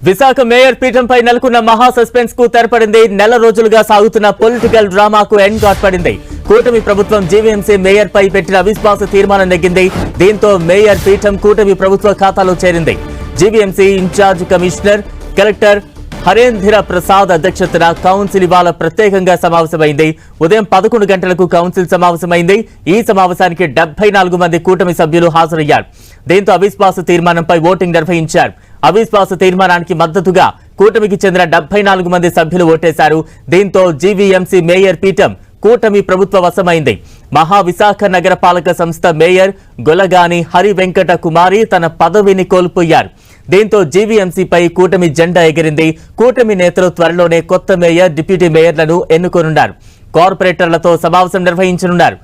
Visakha mayor పీఠంపై నెలకొన్న మహా suspense కు తెరపడింది. నెల రోజులుగా సాగుతున్న పొలిటికల్ డ్రామాకు ఎండ్ కార్డ్ పడింది. కూటమి ప్రభుత్వం జీవీఎంసీ మేయర్ పై పెట్టిన అవిశ్వాస తీర్మానం నెగ్గింది. దీంతో మేయర్ పీఠం కూటమి ప్రభుత్వ ఖాతాలో చేరింది. GVMC incharge commissioner collector Harendra Prasad అధ్యక్షతన కౌన్సిల్ ఇవాళ ప్రత్యేకంగా సమావేశమైంది. ఉదయం 11 గంటలకు కౌన్సిల్ సమావేశమైంది. ఈ సమావేశానికి 74 మంది కూటమి సభ్యులు హాజరయ్యారు. దీంతో అవిశ్వాస తీర్మానంపై ఓటింగ్ నిర్వహించారు. అవిశ్వాస తీర్మానానికి మద్దతుగా కూటమికి చెందిన 74 మంది సభ్యులు ఓటేశారు. దీంతో జీవీఎంసీ మేయర్ పీఠం కూటమి ప్రభుత్వ వశమైంది. మహావిశాఖ నగరపాలక సంస్థ మేయర్ గొలగాని హరి వెంకట కుమారి తన పదవిని కోల్పోయారు. దీంతో జీవీఎంసీపై కూటమి జెండా ఎగిరింది. కూటమి నేతలు త్వరలోనే కొత్త మేయర్, డిప్యూటీ మేయర్లను ఎన్నుకోనున్నారు. కార్పొరేటర్లతో సమావేశం నిర్వహించనున్నారు.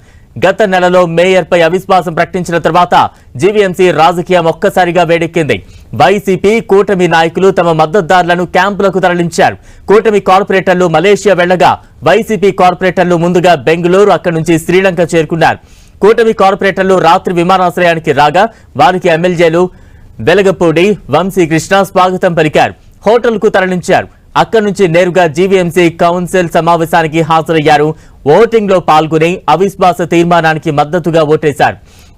గత నెలలో మేయర్ పై అవిశ్వాసం ప్రకటించిన తర్వాత జీవీఎంసీ రాజకీయం ఒక్కసారిగా వేడెక్కింది. వైసీపీ కూటమి నాయకులు తమ మద్దతుదారులను క్యాంపులకు తరలించారు. కూటమి కార్పొరేటర్లు మలేషియా వెళ్లగా వైసీపీ కార్పొరేటర్లు ముందుగా బెంగళూరు, అక్కడి నుంచి శ్రీలంక చేరుకున్నారు. కూటమి కార్పొరేటర్లు రాత్రి విమానాశ్రయానికి రాగా వారికి ఎమ్మెల్యేలు వెలగపూడి, వంశీకృష్ణ స్వాగతం పలికారు. హోటల్కు తరలించారు. అక్కడి నుంచి నేరుగా జీవీఎంసీ కౌన్సిల్ సమావేశానికి హాజరయ్యారు. ఓటింగ్ లో పాల్గొని అవిశ్వాస తీర్మానానికి మద్దతుగా ఓటేశారు.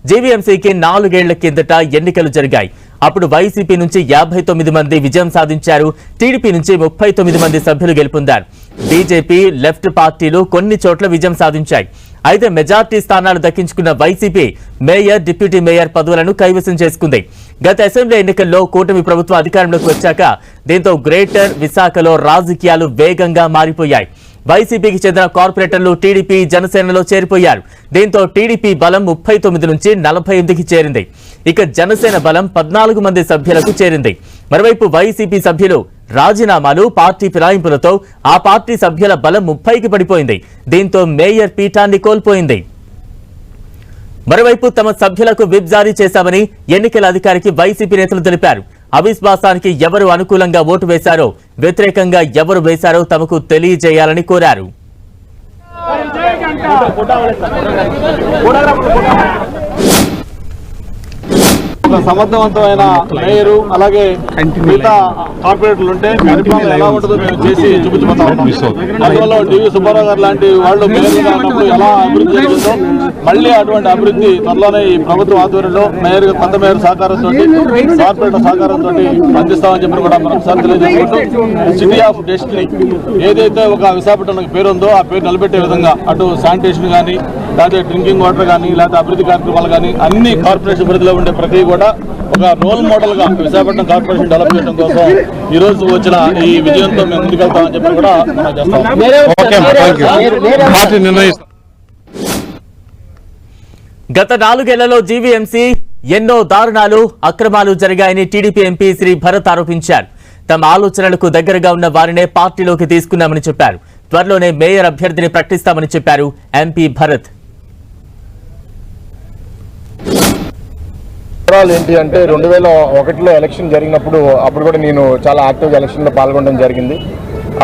జీవీఎంసీకి 4 ఏళ్ల కిందట ఎన్నికలు జరిగాయి. అప్పుడు వైసీపీ నుంచి 59 మంది విజయం సాధించారు. టీడీపీ నుంచి 39 మంది సభ్యులు గెలుపొందారు. బీజేపీ, లెఫ్ట్ పార్టీలు కొన్ని చోట్ల విజయం సాధించాయి. అయితే మెజార్టీ స్థానాలు దక్కించుకున్న వైసీపీ మేయర్, డిప్యూటీ మేయర్ పదవులను కైవసం చేసుకుంది. గత అసెంబ్లీ ఎన్నికల్లో కూటమి ప్రభుత్వం అధికారంలోకి వచ్చాక దీంతో గ్రేటర్ విశాఖలో రాజకీయాలు వేగంగా మారిపోయాయి. వైసీపీకి చెందిన కార్పొరేటర్లు టీడీపీ, జనసేనలో చేరిపోయారు. దీంతో టీడీపీ బలం 39 నుంచి 48కి చేరింది. ఇక జనసేన బలం 14 మంది సభ్యులకు చేరింది. మరోవైపు వైసీపీ సభ్యులు రాజీనామాలు, పార్టీ ఫిరాయింపులతో ఆ పార్టీ సభ్యుల బలం 30కి పడిపోయింది. దీంతో మేయర్ పీఠాన్ని కోల్పోయింది. మరోవైపు తమ సభ్యులకు విప్ జారీ చేశామని ఎన్నికల అధికారికి వైసీపీ నేతలు తెలిపారు. అవిశ్వాసానికి ఎవరు అనుకూలంగా ఓటు వేశారో, వ్యతిరేకంగా ఎవరు వేశారో తమకు తెలియజేయాలని కోరారు. సమర్థవంతమైన మేయరు అలాగే మిగతా కార్పొరేటర్లు ఉంటే పరిపాలన ఎలా ఉంటుందో మేము చేసి చూపించబోతా ఉన్నాం. అందువల్ల డివి సుబ్బారావు గారు లాంటి వాళ్ళు మేయర్గా ఉన్నప్పుడు ఎలా అభివృద్ధి జరిగిందో మళ్ళీ అటువంటి అభివృద్ధి త్వరలోనే ఈ ప్రభుత్వం ఆధ్వర్యంలో మేయర్ కొత్త మేయర్ సహకారంతో, కార్పొరేటర్ సహకారంతో అందిస్తామని చెప్పి కూడా మనం సార్ తెలియజేసుకుంటూ సిటీ ఆఫ్ డెస్టినీ ఏదైతే ఒక విశాఖపట్నానికి పేరు ఉందో ఆ పేరు నిలబెట్టే విధంగా అటు శానిటేషన్ కానీ, లేకపోతే డ్రింకింగ్ వాటర్ కానీ, లేకపోతే అభివృద్ధి కార్యక్రమాలు కానీ అన్ని కార్పొరేషన్ పరిధిలో ఉండే ప్రతి కూడా ఒక రోల్ మోడల్ గా విశాఖపట్నం కార్పొరేషన్ డెవలప్ చేయడం కోసం ఈ రోజు వచ్చిన ఈ విజయంతో మేము ముందుకెళ్తామని చెప్పి కూడా మనం చేస్తాం. గత 4 ఏళ్లలో జీవీఎంసీ ఎన్నో దారుణాలు, అక్రమాలు జరిగాయని టీడీపీ ఎంపీ శ్రీ భరత్ ఆరోపించారు. తమ ఆలోచనలకు దగ్గరగా ఉన్న వారినే పార్టీలోకి తీసుకున్నామని చెప్పారు. త్వరలోనే మేయర్ అభ్యర్థిని ప్రకటిస్తామని చెప్పారు ఎంపీ భరత్. ఏంటి అంటే 2001లో ఎలక్షన్ జరిగినప్పుడు అప్పుడు కూడా నేను చాలా యాక్టివ్గా ఎలక్షన్లో పాల్గొనడం జరిగింది.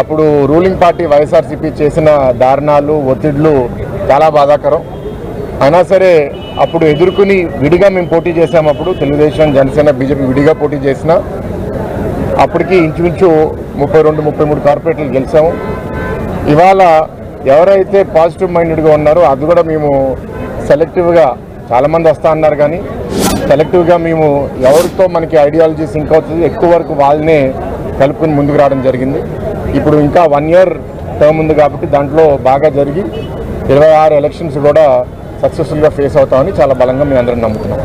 అప్పుడు రూలింగ్ పార్టీ వైఎస్ఆర్సీపీ చేసిన దారుణాలు, ఒత్తిళ్లు చాలా బాధాకరం. అయినా సరే అప్పుడు ఎదుర్కొని విడిగా మేము పోటీ చేసాము. అప్పుడు తెలుగుదేశం, జనసేన, బీజేపీ విడిగా పోటీ చేసిన అప్పటికి ఇంచుమించు 32-33 కార్పొరేటర్లు గెలిచాము. ఇవాళ ఎవరైతే పాజిటివ్ మైండెడ్గా ఉన్నారో అది కూడా మేము సెలెక్టివ్గా చాలామంది వస్తా అన్నారు, కానీ సెలెక్టివ్గా మేము ఎవరితో మనకి ఐడియాలజీ సింక్ అవుతుంది ఎక్కువ వరకు వాళ్ళనే కలుపుకొని ముందుకు రావడం జరిగింది. ఇప్పుడు ఇంకా 1 ఇయర్ టర్మ్ ఉంది కాబట్టి దాంట్లో బాగా జరిగి 26 ఎలక్షన్స్ కూడా సక్సెస్ఫుల్గా ఫేస్ అవుతామని చాలా బలంగా మేము అందరం నమ్ముతున్నాం.